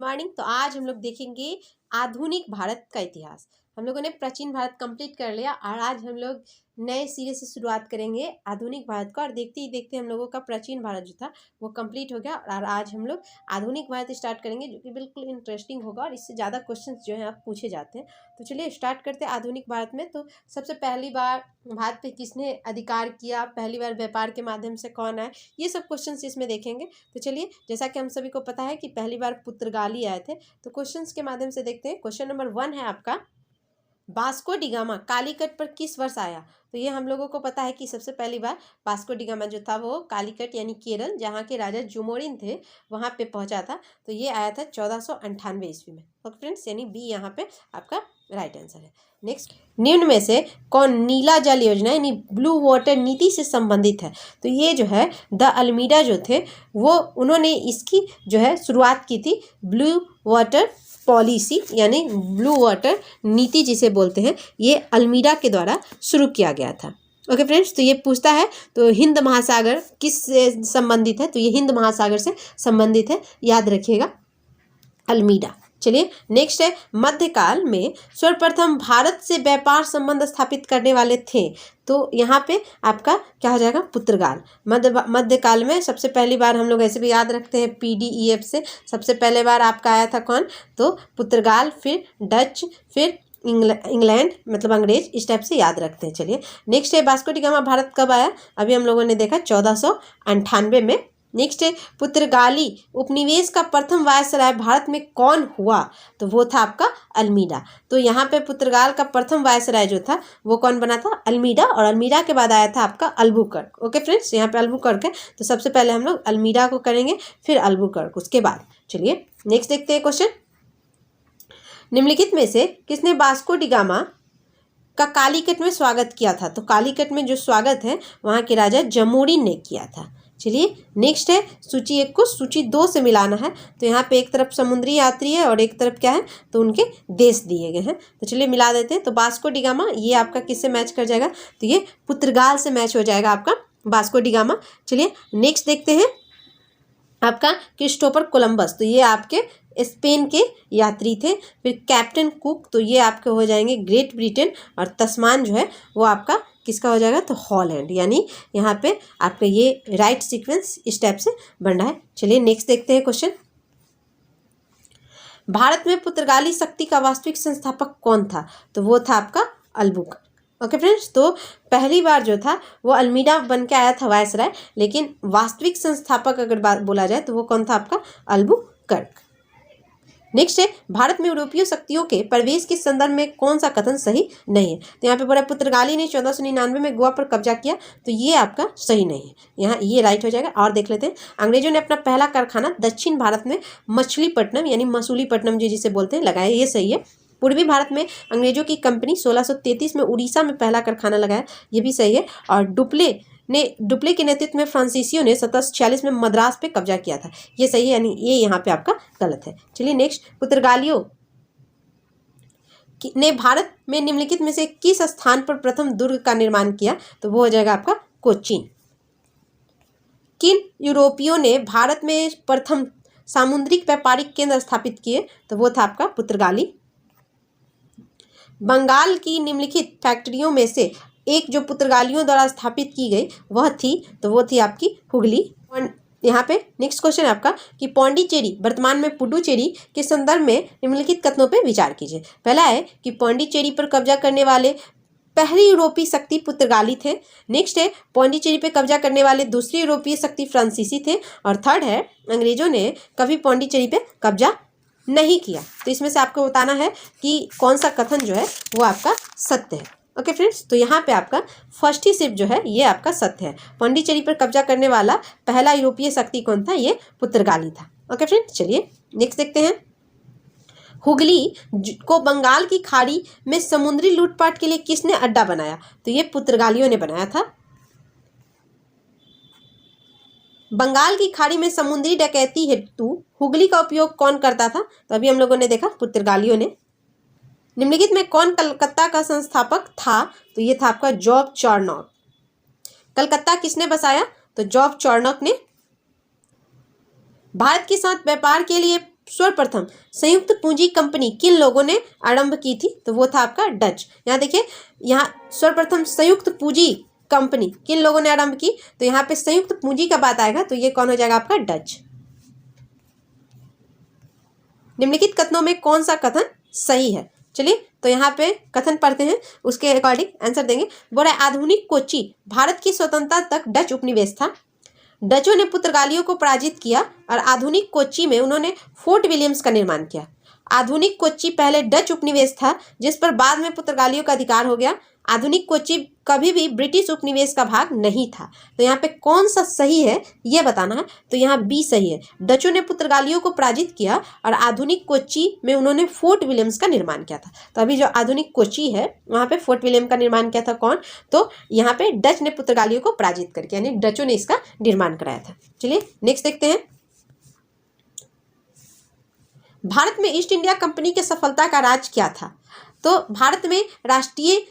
Morning. तो आज हम लोग देखेंगे आधुनिक भारत का इतिहास। हम लोगों ने प्राचीन भारत कंप्लीट कर लिया और आज हम लोग नए सिरे से शुरुआत करेंगे आधुनिक भारत का। और देखते ही देखते हम लोगों का प्राचीन भारत जो था वो कंप्लीट हो गया और आज हम लोग आधुनिक भारत स्टार्ट करेंगे, जो कि बिल्कुल इंटरेस्टिंग होगा और इससे ज़्यादा क्वेश्चंस जो हैं आप पूछे जाते हैं। तो चलिए स्टार्ट करते हैं आधुनिक भारत में। तो सबसे पहली बार भारत पे किसने अधिकार किया, पहली बार व्यापार के माध्यम से कौन आए, ये सब क्वेश्चंस इसमें देखेंगे। तो चलिए, जैसा कि हम सभी को पता है कि पहली बार पुर्तगाली आए थे, तो क्वेश्चंस के माध्यम से देखते हैं। क्वेश्चन नंबर 1 है आपका, वास्को डी गामा कालीकट पर किस वर्ष आया। तो ये हम लोगों को पता है कि सबसे पहली बार वास्को डी गामा जो था वो कालीकट यानी केरल, जहाँ के राजा जुमोरिन थे, वहाँ पे पहुँचा था। तो ये आया था 1498 ईस्वी में। ओके फ्रेंड्स, यानी बी यहाँ पे आपका राइट आंसर है। नेक्स्ट, निम्न में से कौन नीला जल योजना यानी ब्लू वाटर नीति से संबंधित है। तो ये जो है द अल्मीडा जो थे वो उन्होंने इसकी जो है शुरुआत की थी। ब्लू वाटर पॉलिसी यानी ब्लू वाटर नीति जिसे बोलते हैं, ये अल्मीडा के द्वारा शुरू किया गया था। ओके फ्रेंड्स, तो ये पूछता है तो हिंद महासागर किस से संबंधित है। तो ये हिंद महासागर से संबंधित है, याद रखिएगा अल्मीडा। चलिए नेक्स्ट है, मध्यकाल में सर्वप्रथम भारत से व्यापार संबंध स्थापित करने वाले थे। तो यहाँ पे आपका क्या हो जाएगा, पुर्तगाल। मध्यकाल में सबसे पहली बार हम लोग ऐसे भी याद रखते हैं PDF से, सबसे पहले बार आपका आया था कौन, तो पुर्तगाल, फिर डच, फिर इंग्लैंड मतलब अंग्रेज, इस टाइप से याद रखते हैं। चलिए नेक्स्ट है, वास्को डी गामा भारत कब आया। अभी हम लोगों ने देखा 1498 में। नेक्स्ट है, पुर्तगाली उपनिवेश का प्रथम वायसराय भारत में कौन हुआ। तो वो था आपका अल्मीडा। तो यहाँ पे पुर्तगाल का प्रथम वायसराय जो था वो कौन बना था, अल्मीडा। और अल्मीडा के बाद आया था आपका अल्बुकर्क। ओके फ्रेंड्स, यहाँ पे अल्बुकर्क है, तो सबसे पहले हम लोग अल्मीडा को करेंगे, फिर अल्बुकर्क उसके बाद। चलिए नेक्स्ट देखते हैं क्वेश्चन, निम्नलिखित में से किसने वास्को डी गामा का कालीकट में स्वागत किया था। तो कालीकट में जो स्वागत है वहाँ के राजा जमोरिन ने किया था। चलिए नेक्स्ट है, सूची 1 को सूची 2 से मिलाना है। तो यहाँ पे एक तरफ समुद्री यात्री है और एक तरफ क्या है, तो उनके देश दिए गए हैं। तो चलिए मिला देते हैं। तो वास्को डी गामा ये आपका किससे मैच कर जाएगा, तो ये पुर्तगाल से मैच हो जाएगा आपका वास्को डी गामा। चलिए नेक्स्ट देखते हैं, आपका क्रिस्टोफर कोलंबस, तो ये आपके स्पेन के यात्री थे। फिर कैप्टन कुक, तो ये आपके हो जाएंगे ग्रेट ब्रिटेन। और तस्मान जो है वो आपका किसका हो जाएगा, तो हॉलैंड। यानी यहाँ पे आपका ये राइट सीक्वेंस इस टाइप से बन रहा है। चलिए नेक्स्ट देखते हैं क्वेश्चन, भारत में पुर्तगाली शक्ति का वास्तविक संस्थापक कौन था। तो वो था आपका अल्बुकर्क। ओके फ्रेंड्स, तो पहली बार जो था वो अल्मीडा बन के आया था वायसराय, लेकिन वास्तविक संस्थापक अगर बात बोला जाए तो वो कौन था आपका अल्बुकर्क। नेक्स्ट है, भारत में यूरोपीय शक्तियों के प्रवेश के संदर्भ में कौन सा कथन सही नहीं है। तो यहाँ पे बोला पुर्तगाली ने 1499 में गोवा पर कब्जा किया, तो ये आपका सही नहीं है, यहाँ ये राइट हो जाएगा। और देख लेते हैं, अंग्रेजों ने अपना पहला कारखाना दक्षिण भारत में मछलीपट्टनम यानी मसूलीपट्टनम जिसे बोलते हैं लगाया, ये सही है। पूर्वी भारत में अंग्रेजों की कंपनी 1633 में उड़ीसा में पहला कारखाना लगाया, ये भी सही है। और डुप्ले के नेतृत्व में फ्रांसीसियों ने 1746 में मद्रास पे कब्जा किया था, ये सही है, यानी ये यहाँ पे आपका गलत है। चलिए नेक्स्ट, पुर्तगालियों ने भारत में निम्नलिखित में से किस स्थान पर प्रथम दुर्ग का निर्माण किया। तो वो हो जाएगा आपका कोचीन। किन यूरोपियों ने भारत में प्रथम सामुद्रिक व्यापारिक केंद्र स्थापित किए। तो वो था आपका पुर्तगाली। बंगाल की निम्नलिखित फैक्ट्रियों में से एक जो पुर्तगालियों द्वारा स्थापित की गई वह थी, तो वो थी आपकी हुगली। यहाँ पे नेक्स्ट क्वेश्चन है आपका कि पौंडीचेरी वर्तमान में पुडुचेरी के संदर्भ में निम्नलिखित कथनों पे विचार कीजिए। पहला है कि पौंडीचेरी पर कब्जा करने वाले पहली यूरोपीय शक्ति पुर्तगाली थे। नेक्स्ट है, पौंडीचेरी पे कब्जा करने वाले दूसरी यूरोपीय शक्ति फ्रांसीसी थे। और थर्ड है, अंग्रेजों ने कभी पौंडीचेरी पे कब्जा नहीं किया। तो इसमें से आपको बताना है कि कौन सा कथन जो है वो आपका सत्य है। ओके फ्रेंड्स, तो यहाँ पे आपका फर्स्ट ही सिर्फ जो है ये आपका सत्य है। पौंडीचेरी पर कब्जा करने वाला पहला यूरोपीय शक्ति कौन था, ये पुर्तगाली था। ओके फ्रेंड्स, चलिए नेक्स्ट देखते हैं, हुगली को बंगाल की खाड़ी में समुद्री लूटपाट के लिए किसने अड्डा बनाया। तो ये पुर्तगालियों ने बनाया था। बंगाल की खाड़ी में समुद्री डकैती हेतु हुगली का उपयोग कौन करता था। तो अभी हम लोगों ने देखा पुर्तगालियों ने। निम्नलिखित में कौन कलकत्ता का संस्थापक था। तो ये था आपका जॉब चार्नॉक। कलकत्ता किसने बसाया, तो जॉब चार्नॉक ने। भारत के साथ व्यापार के लिए सर्वप्रथम संयुक्त पूंजी कंपनी किन लोगों ने आरंभ की थी? तो वो था आपका डच। यहाँ देखिए, यहाँ सर्वप्रथम संयुक्त पूंजी कंपनी किन लोगों ने आरंभ की, तो यहाँ पे संयुक्त पूंजी का बात आएगा तो ये कौन हो जाएगा आपका? डच। निम्नलिखित कथनों में कौन सा कथन सही है? चलिए तो यहाँ पे कथन पढ़ते हैं, उसके अकॉर्डिंग आंसर देंगे। बोला आधुनिक कोच्चि भारत की स्वतंत्रता तक डच उपनिवेश था। डचों ने पुर्तगालियों को पराजित किया और आधुनिक कोच्चि में उन्होंने फोर्ट विलियम्स का निर्माण किया। आधुनिक कोच्चि पहले डच उपनिवेश था जिस पर बाद में पुर्तगालियों का अधिकार हो गया। आधुनिक कोच्चि कभी भी ब्रिटिश उपनिवेश का भाग नहीं था। तो यहाँ पे कौन सा सही है ये बताना है, तो यहाँ बी सही है। डचों ने पुर्तगालियों को पराजित किया और आधुनिक कोच्चि में उन्होंने फोर्ट विलियम्स का निर्माण किया था। तो अभी जो आधुनिक कोच्चि है वहाँ पे फोर्ट विलियम का निर्माण किया था कौन? तो यहाँ पे डच ने पुर्तगालियों को पराजित करके, यानी डचों ने इसका निर्माण कराया था। चलिए नेक्स्ट देखते हैं। भारत में ईस्ट इंडिया कंपनी की सफलता का राज क्या था? तो भारत में राष्ट्रीय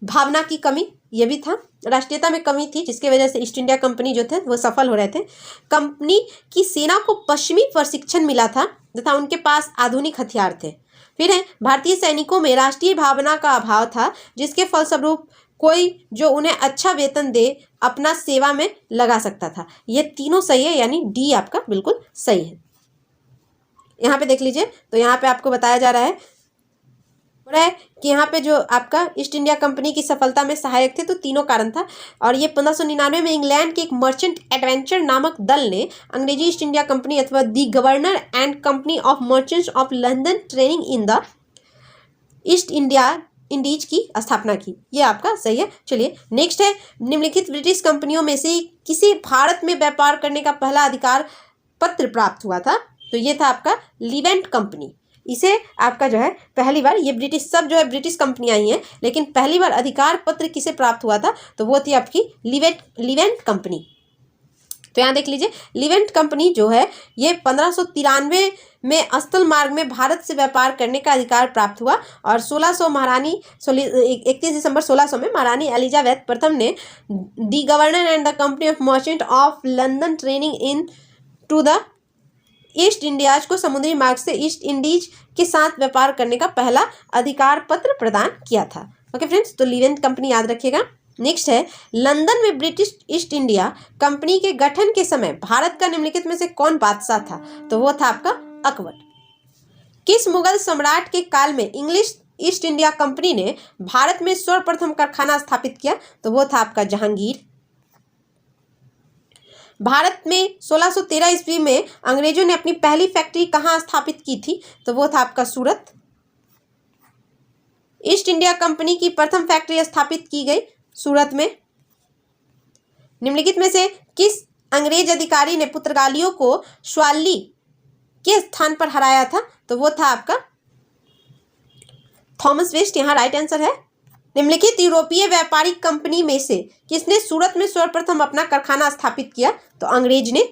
भावना की कमी, यह भी था, राष्ट्रीयता में कमी थी जिसकी वजह से ईस्ट इंडिया कंपनी जो थे वो सफल हो रहे थे। कंपनी की सेना को पश्चिमी प्रशिक्षण मिला था तथा उनके पास आधुनिक हथियार थे। फिर है, भारतीय सैनिकों में राष्ट्रीय भावना का अभाव था जिसके फलस्वरूप कोई जो उन्हें अच्छा वेतन दे अपना सेवा में लगा सकता था। ये तीनों सही है, यानी डी आपका बिल्कुल सही है। यहाँ पे देख लीजिए, तो यहाँ पे आपको बताया जा रहा है कि यहाँ पे जो आपका ईस्ट इंडिया कंपनी की सफलता में सहायक थे तो तीनों कारण था। और ये 1599 में इंग्लैंड के एक मर्चेंट एडवेंचर नामक दल ने अंग्रेजी ईस्ट इंडिया कंपनी अथवा the governor and company of merchants of London training in the East Indies की स्थापना की। ये आपका सही है। चलिए नेक्स्ट है, निम्नलिखित ब्रिटिश कंपनियों में से किसे भारत में व्यापार करने का पहला अधिकार पत्र प्राप्त हुआ था? तो ये था आपका लिवेंट कंपनी। इसे आपका जो है पहली बार, ये ब्रिटिश सब जो है ब्रिटिश कंपनी आई हैं, लेकिन पहली बार अधिकार पत्र किसे प्राप्त हुआ था? तो वो थी आपकी लिवेंट कंपनी। तो यहाँ देख लीजिए, लिवेंट कंपनी जो है ये 1593 में स्थल मार्ग में भारत से व्यापार करने का अधिकार प्राप्त हुआ और 31 दिसंबर 1600 में महारानी एलिजाबेथ प्रथम ने the governor and the company of merchant of London training into the East ईस्ट इंडियाज को समुद्री मार्ग से ईस्ट इंडीज के साथ व्यापार करने का पहला अधिकार पत्र प्रदान किया था। ओके फ्रेंड्स, तो लिवेंट कंपनी याद रखिएगा। नेक्स्ट है, लंदन में ब्रिटिश ईस्ट इंडिया कंपनी के गठन के समय भारत का निम्नलिखित में से कौन बादशाह था? तो वो था आपका अकबर। किस मुगल सम्राट के काल में इंग्लिश ईस्ट इंडिया कंपनी ने भारत में सर्वप्रथम कारखाना स्थापित किया? तो वो था आपका जहांगीर। भारत में 1613 ईस्वी में अंग्रेजों ने अपनी पहली फैक्ट्री कहाँ स्थापित की थी? तो वो था आपका सूरत। ईस्ट इंडिया कंपनी की प्रथम फैक्ट्री स्थापित की गई सूरत में। निम्नलिखित में से किस अंग्रेज अधिकारी ने पुर्तगालियों को स्वाली के स्थान पर हराया था? तो वो था आपका थॉमस वेस्ट। यहाँ राइट आंसर है। निम्नलिखित यूरोपीय व्यापारिक कंपनी में से किसने सूरत में सर्वप्रथम अपना कारखाना स्थापित किया? तो अंग्रेज ने।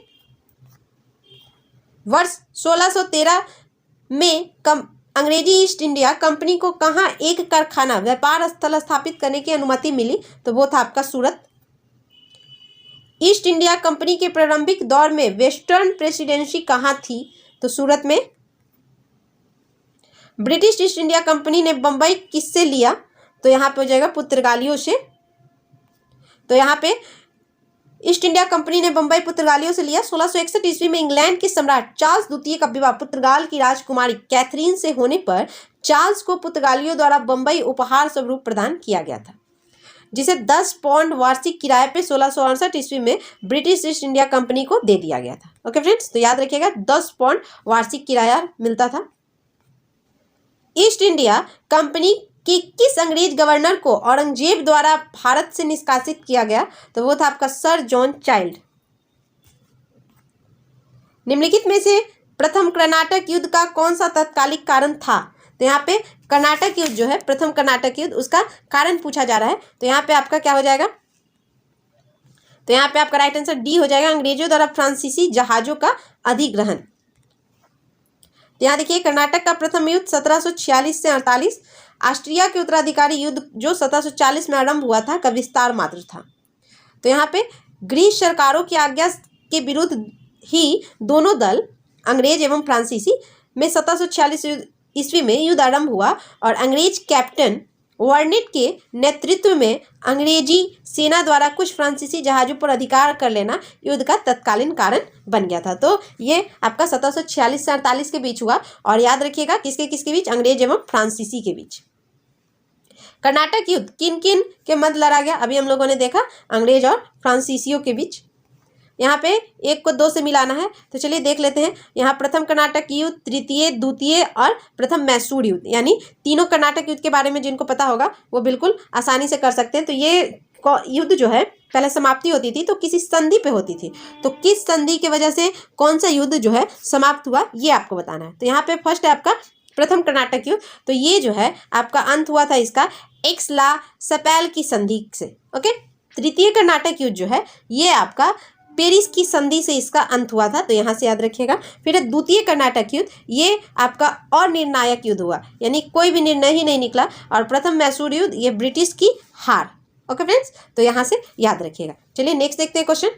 वर्ष 1613 में अंग्रेजी ईस्ट इंडिया कंपनी को कहाँ एक कारखाना व्यापार स्थल स्थापित करने की अनुमति मिली? तो वो था आपका सूरत। ईस्ट इंडिया कंपनी के प्रारंभिक दौर में वेस्टर्न प्रेसिडेंसी कहाँ थी? तो सूरत में। ब्रिटिश ईस्ट इंडिया कंपनी ने बंबई किससे लिया? तो यहाँ पे हो जाएगा पुर्तगालियों से। तो यहाँ पे ईस्ट इंडिया कंपनी ने बंबई पुर्तगालियों से लिया। 1661 ईस्वी में इंग्लैंड के सम्राट चार्ल्स द्वितीय का विवाह पुर्तगाल की राजकुमारी कैथरीन से होने पर चार्ल्स को पुर्तगालियों द्वारा बंबई उपहार स्वरूप प्रदान किया गया था, जिसे 10 पाउंड वार्षिक किराए पे 1668 ईस्वी में ब्रिटिश ईस्ट इंडिया कंपनी को दे दिया गया था। ओके फ्रेंड्स, तो याद रखिएगा 10 पाउंड वार्षिक किराया मिलता था। ईस्ट इंडिया कंपनी कि किस अंग्रेज गवर्नर को औरंगजेब द्वारा भारत से निष्कासित किया गया? तो वो था आपका सर जॉन चाइल्ड। निम्नलिखित में से प्रथम कर्नाटक युद्ध का कौन सा तत्कालिक कारण था? तो यहाँ पे कर्नाटक युद्ध जो है, प्रथम कर्नाटक युद्ध, उसका कारण पूछा जा रहा है। तो यहाँ पे आपका क्या हो जाएगा? तो यहाँ पे आपका राइट आंसर डी हो जाएगा, अंग्रेजों द्वारा फ्रांसीसी जहाजों का अधिग्रहण। तो यहाँ देखिए, कर्नाटक का प्रथम युद्ध 1746 से 48, ऑस्ट्रिया के उत्तराधिकारी युद्ध जो 1740 में आरंभ हुआ था का विस्तार मात्र था। तो यहाँ पे ग्रीस सरकारों की आज्ञा के विरुद्ध ही दोनों दल अंग्रेज एवं फ्रांसीसी में 1746 ईस्वी में युद्ध आरंभ हुआ और अंग्रेज कैप्टन वार्नेट के नेतृत्व में अंग्रेजी सेना द्वारा कुछ फ्रांसीसी जहाजों पर अधिकार कर लेना युद्ध का तत्कालीन कारण बन गया था। तो ये आपका 1746 से 48 के बीच हुआ और याद रखिएगा किसके बीच, अंग्रेज एवं फ्रांसीसी के बीच। कर्नाटक युद्ध किन किन के मध्य लड़ा गया, अभी हम लोगों ने देखा अंग्रेज और फ्रांसीसियों के बीच। यहाँ पे एक को दो से मिलाना है, तो चलिए देख लेते हैं। यहाँ प्रथम कर्नाटक युद्ध, तृतीय, द्वितीय और प्रथम मैसूर युद्ध, यानी तीनों कर्नाटक युद्ध के बारे में जिनको पता होगा वो बिल्कुल आसानी से कर सकते हैं। तो ये युद्ध जो है पहले समाप्ति होती थी तो किसी संधि पे होती थी, तो किस संधि की वजह से कौन सा युद्ध जो है समाप्त हुआ ये आपको बताना है। तो यहाँ पे फर्स्ट है आपका प्रथम कर्नाटक युद्ध, तो ये जो है आपका अंत हुआ था इसका एक्स-ला-सैपेल की संधि से। ओके, तृतीय कर्नाटक युद्ध जो है ये आपका पेरिस की संधि से इसका अंत हुआ था, तो यहाँ से याद रखिएगा। फिर द्वितीय कर्नाटक युद्ध, ये आपका अनिर्णायक युद्ध हुआ, यानी कोई भी निर्णय ही नहीं निकला। और प्रथम मैसूर युद्ध, ये ब्रिटिश की हार। ओके फ्रेंड्स, तो यहाँ से याद रखिएगा। चलिए नेक्स्ट देखते हैं क्वेश्चन।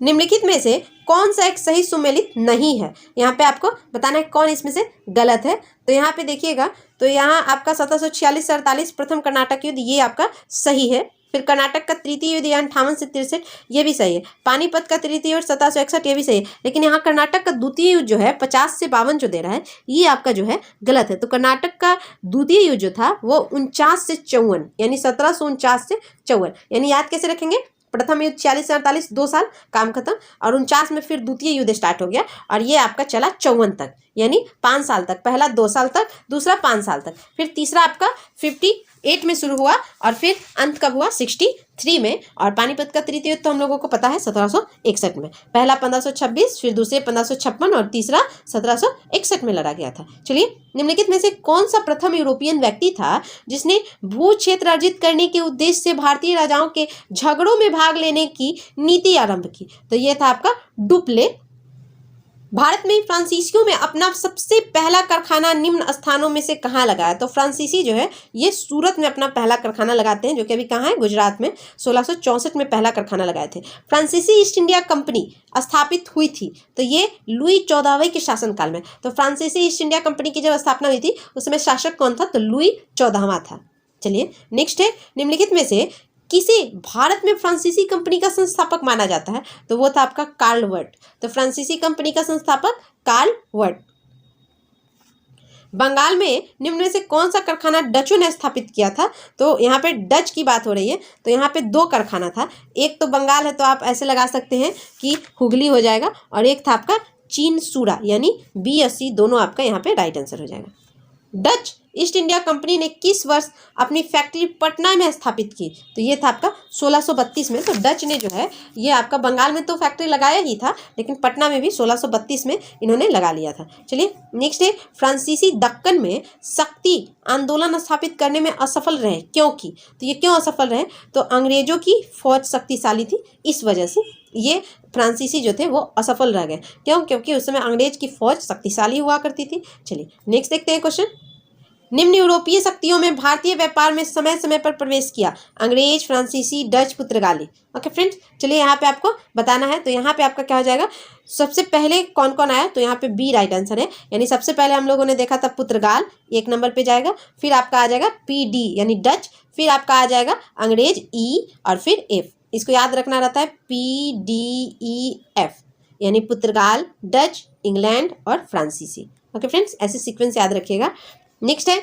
निम्नलिखित में से कौन सा एक सही सुमेलित नहीं है, यहाँ पे आपको बताना है कौन इसमें से गलत है। तो यहाँ पे देखिएगा, तो यहाँ आपका 1746 से 48 प्रथम कर्नाटक युद्ध ये आपका सही है। फिर कर्नाटक का तृतीय युद्ध 58 से 63 ये भी सही है। पानीपत का तृतीय युद्ध 1761 ये भी सही है। लेकिन यहाँ कर्नाटक का द्वितीय युद्ध जो है 50 से 52 जो दे रहा है ये आपका जो है गलत है। तो कर्नाटक का द्वितीय युद्ध जो था वो 49 से 54, यानी 1749 से 54, यानी याद कैसे रखेंगे। प्रथम युद्ध 46 से 48 2 साल काम खत्म, और 49 में फिर द्वितीय युद्ध स्टार्ट हो गया और ये आपका चला 54 तक, यानी 5 साल तक। पहला 2 साल तक, दूसरा 5 साल तक, फिर तीसरा आपका 58 में शुरू हुआ और फिर अंत कब हुआ 63 में। और पानीपत का तृतीय युद्ध तो हम लोगों को पता है 1761 में। पहला 1526, फिर दूसरे 1556 और तीसरा 1761 में लड़ा गया था। चलिए, निम्नलिखित में से कौन सा प्रथम यूरोपियन व्यक्ति था जिसने भू क्षेत्र अर्जित करने के उद्देश्य से भारतीय राजाओं के झगड़ों में भाग लेने की नीति आरंभ की। तो यह था आपका डुप्ले। भारत में फ्रांसीसियों में अपना सबसे पहला कारखाना निम्न स्थानों में से कहाँ लगाया। तो फ्रांसीसी जो है ये सूरत में अपना पहला कारखाना लगाते हैं, जो कि अभी कहाँ है, गुजरात में। 1664 में पहला कारखाना लगाए थे। फ्रांसीसी ईस्ट इंडिया कंपनी स्थापित हुई थी, तो ये लुई 14वें के शासनकाल में। तो फ्रांसीसी ईस्ट इंडिया कंपनी की जब स्थापना हुई थी उसमें शासक कौन था, तो लुई 14वां था। चलिए नेक्स्ट है, निम्नलिखित में से किसे भारत में फ्रांसीसी कंपनी का संस्थापक माना जाता है। तो वो था आपका कार्ल वर्ट। तो फ्रांसीसी कंपनी का संस्थापक कार्ल वर्ट। बंगाल में निम्न में से कौन सा कारखाना डचों ने स्थापित किया था। तो यहाँ पे डच की बात हो रही है, तो यहाँ पे 2 कारखाना था। एक तो बंगाल है तो आप ऐसे लगा सकते हैं कि हुगली हो जाएगा, और एक था आपका चीनसूरा, यानी B80, दोनों आपका यहाँ पे राइट आंसर हो जाएगा। डच ईस्ट इंडिया कंपनी ने किस वर्ष अपनी फैक्ट्री पटना में स्थापित की। तो ये था आपका 1632 में। तो डच ने जो है ये आपका बंगाल में तो फैक्ट्री लगाया ही था, लेकिन पटना में भी 1632 में इन्होंने लगा लिया था। चलिए नेक्स्ट है, फ्रांसीसी दक्कन में शक्ति आंदोलन स्थापित करने में असफल रहे, क्योंकि। तो ये क्यों असफल रहे, तो अंग्रेजों की फौज शक्तिशाली थी, इस वजह से ये फ्रांसीसी जो थे वो असफल रह गए। क्यों, क्योंकि उस समय अंग्रेज की फौज शक्तिशाली हुआ करती थी। चलिए नेक्स्ट देखते हैं क्वेश्चन। निम्न यूरोपीय शक्तियों में भारतीय व्यापार में समय समय पर प्रवेश किया, अंग्रेज, फ्रांसीसी, डच, पुर्तगाली। ओके फ्रेंड्स, चलिए यहाँ पे आपको बताना है। तो यहाँ पे आपका क्या हो जाएगा, सबसे पहले कौन कौन आया, तो यहाँ पे बी राइट आंसर है। यानी सबसे पहले हम लोगों ने देखा था पुर्तगाल, 1 नंबर पे जाएगा। फिर आपका आ जाएगा PD यानी डच, फिर आपका आ जाएगा अंग्रेज E, और फिर F। इसको याद रखना रहता है PDEF, यानी पुर्तगाल, डच, इंग्लैंड और फ्रांसीसी। ओके फ्रेंड्स, ऐसे सीक्वेंस याद रखिएगा। नेक्स्ट है,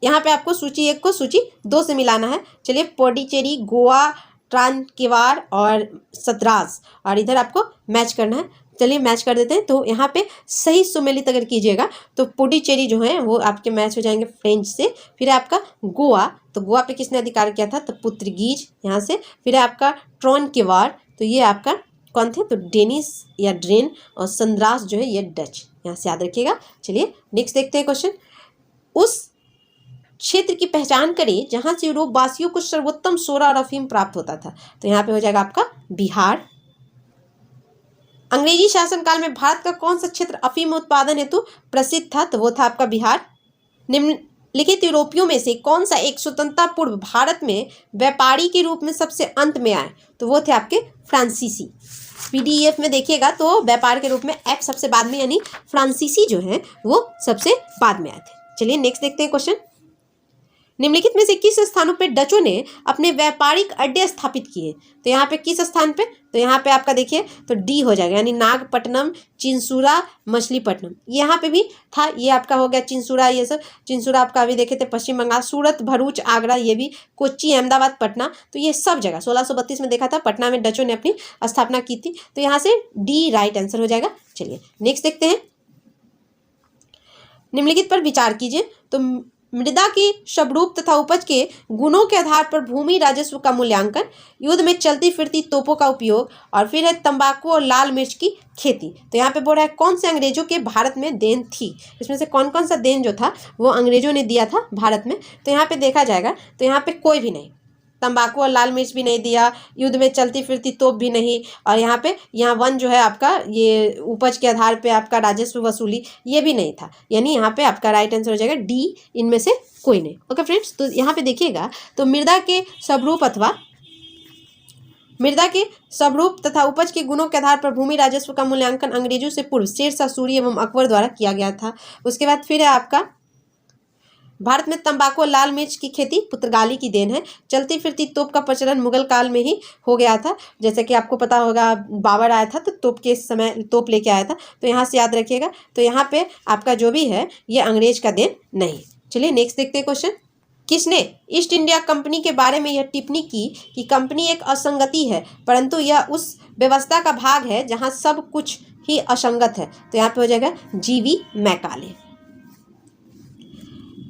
यहाँ पे आपको सूची 1 को सूची 2 से मिलाना है। चलिए, पौडीचेरी, गोवा, ट्रांकेवार और सतराज, और इधर आपको मैच करना है। चलिए मैच कर देते हैं। तो यहाँ पे सही सुमेलित अगर कीजिएगा तो पुडुचेरी जो है वो आपके मैच हो जाएंगे फ्रेंच से। फिर आपका गोवा, तो गोवा पे किसने अधिकार किया था, तो पुर्तगीज यहाँ से। फिर आपका ट्रांकेवार, तो ये आपका कौन थे, तो डेनिस या ड्रेन, और संद्रास जो है ये डच, यहाँ से याद रखिएगा। चलिए नेक्स्ट देखते हैं क्वेश्चन। उस क्षेत्र की पहचान करें जहां से यूरोप वासियों को सर्वोत्तम सोरा और अफीम प्राप्त होता था। तो यहाँ पे हो जाएगा आपका बिहार। अंग्रेजी शासनकाल में भारत का कौन सा क्षेत्र अफीम उत्पादन हेतु प्रसिद्ध था, तो वो था आपका बिहार। लिखित यूरोपियों में से कौन सा एक स्वतंत्रता पूर्व भारत में व्यापारी के रूप में सबसे अंत में आए? तो वो थे आपके फ्रांसीसी। पीडीएफ में देखिएगा तो व्यापार के रूप में एफ सबसे बाद में, यानी फ्रांसीसी जो है वो सबसे बाद में आए थे। चलिए नेक्स्ट देखते हैं क्वेश्चन। निम्नलिखित में से किस स्थानों पे डचों ने अपने व्यापारिक अड्डे स्थापित किए? तो यहाँ पे किस स्थान पे? तो यहाँ पे आपका देखिए तो डी हो जाएगा, यानी नागपट्टनम, चिंसूरा, मछलीपट्टनम। यहाँ पे भी था, ये आपका हो गया चिंसूरा, ये सब चिंसूरा आपका अभी देखे थे पश्चिम बंगाल, सूरत, भरूच, आगरा, ये भी कोच्चि, अहमदाबाद, पटना, तो ये सब जगह 1632 में देखा था पटना में डचों ने अपनी स्थापना की थी। तो यहाँ से डी राइट आंसर हो जाएगा। चलिए नेक्स्ट देखते हैं। निम्नलिखित पर विचार कीजिए। तो मृदा के स्वरूप तथा उपज के गुणों के आधार पर भूमि राजस्व का मूल्यांकन, युद्ध में चलती फिरती तोपों का उपयोग, और फिर है तंबाकू और लाल मिर्च की खेती। तो यहाँ पे बोल रहा है कौन से अंग्रेजों के भारत में देन थी? इसमें से कौन कौन सा देन जो था वो अंग्रेजों ने दिया था भारत में? तो यहाँ पे देखा जाएगा तो यहाँ पे कोई भी नहीं, तंबाकू और लाल मिर्च भी नहीं दिया, युद्ध में चलती फिरती तोप भी नहीं, और यहाँ वन जो है आपका ये उपज के आधार पे आपका राजस्व वसूली ये भी नहीं था, यानी यहाँ पे आपका राइट आंसर हो जाएगा डी, इनमें से कोई नहीं। ओके फ्रेंड्स, तो यहाँ पे देखिएगा तो मृदा के स्वरूप तथा उपज के गुणों के आधार पर भूमि राजस्व का मूल्यांकन अंग्रेजों से पूर्व शेरशाह सूरी एवं अकबर द्वारा किया गया था। उसके बाद फिर है आपका भारत में तंबाकू और लाल मिर्च की खेती पुर्तगाली की देन है। चलती फिरती तोप का प्रचलन मुगल काल में ही हो गया था, जैसे कि आपको पता होगा बाबर आया था तो तोप के समय तोप लेके आया था, तो यहाँ से याद रखिएगा। तो यहाँ पे आपका जो भी है ये अंग्रेज का देन नहीं। चलिए नेक्स्ट देखते हैं क्वेश्चन। किसने ईस्ट इंडिया कंपनी के बारे में यह टिप्पणी की कि कंपनी एक असंगति है, परंतु यह उस व्यवस्था का भाग है जहाँ सब कुछ ही असंगत है? तो यहाँ पे हो जाएगा जीवी मैकाले।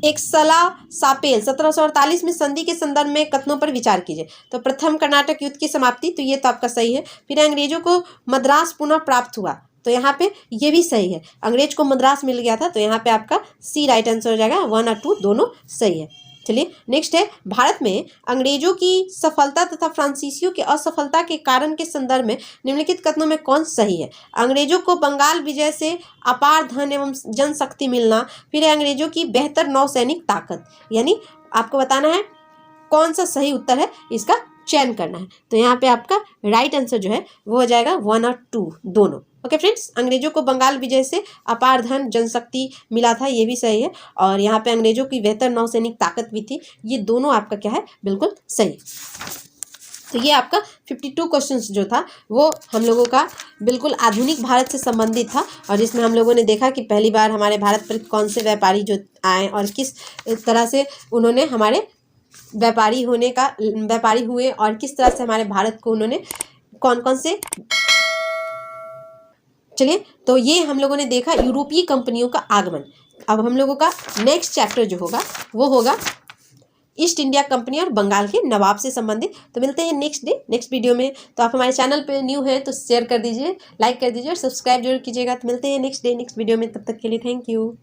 एक सला सापेल 1748 में संधि के संदर्भ में कथनों पर विचार कीजिए। तो प्रथम कर्नाटक युद्ध की समाप्ति, तो ये तो आपका सही है। फिर अंग्रेजों को मद्रास पुनः प्राप्त हुआ, तो यहाँ पे ये भी सही है, अंग्रेज को मद्रास मिल गया था, तो यहाँ पे आपका सी राइट आंसर हो जाएगा। 1 और 2 दोनों सही है। चलिए नेक्स्ट है, भारत में अंग्रेजों की सफलता तथा फ्रांसीसियों की असफलता के कारण के संदर्भ में निम्नलिखित कथनों में कौन सही है? अंग्रेजों को बंगाल विजय से अपार धन एवं जनशक्ति मिलना, फिर है अंग्रेजों की बेहतर नौसैनिक ताकत, यानी आपको बताना है कौन सा सही उत्तर है, इसका चयन करना है। तो यहाँ पे आपका राइट आंसर जो है वो हो जाएगा 1 और 2 दोनों। ओके फ्रेंड्स, अंग्रेजों को बंगाल विजय से अपार धन जनशक्ति मिला था, ये भी सही है, और यहाँ पे अंग्रेजों की बेहतर नौसैनिक ताकत भी थी, ये दोनों आपका क्या है, बिल्कुल सही। तो ये आपका 52 क्वेश्चंस जो था वो हम लोगों का बिल्कुल आधुनिक भारत से संबंधित था, और जिसमें हम लोगों ने देखा कि पहली बार हमारे भारत पर कौन से व्यापारी जो आए और किस तरह से उन्होंने हमारे व्यापारी हुए, और किस तरह से हमारे भारत को उन्होंने कौन कौन से। चलिए, तो ये हम लोगों ने देखा यूरोपीय कंपनियों का आगमन। अब हम लोगों का नेक्स्ट चैप्टर जो होगा वो होगा ईस्ट इंडिया कंपनी और बंगाल के नवाब से संबंधित। तो मिलते हैं नेक्स्ट वीडियो में। तो आप हमारे चैनल पे न्यू हैं तो शेयर कर दीजिए, लाइक कर दीजिए और सब्सक्राइब जरूर कीजिएगा। तो मिलते हैं नेक्स्ट वीडियो में, तब तक के लिए थैंक यू।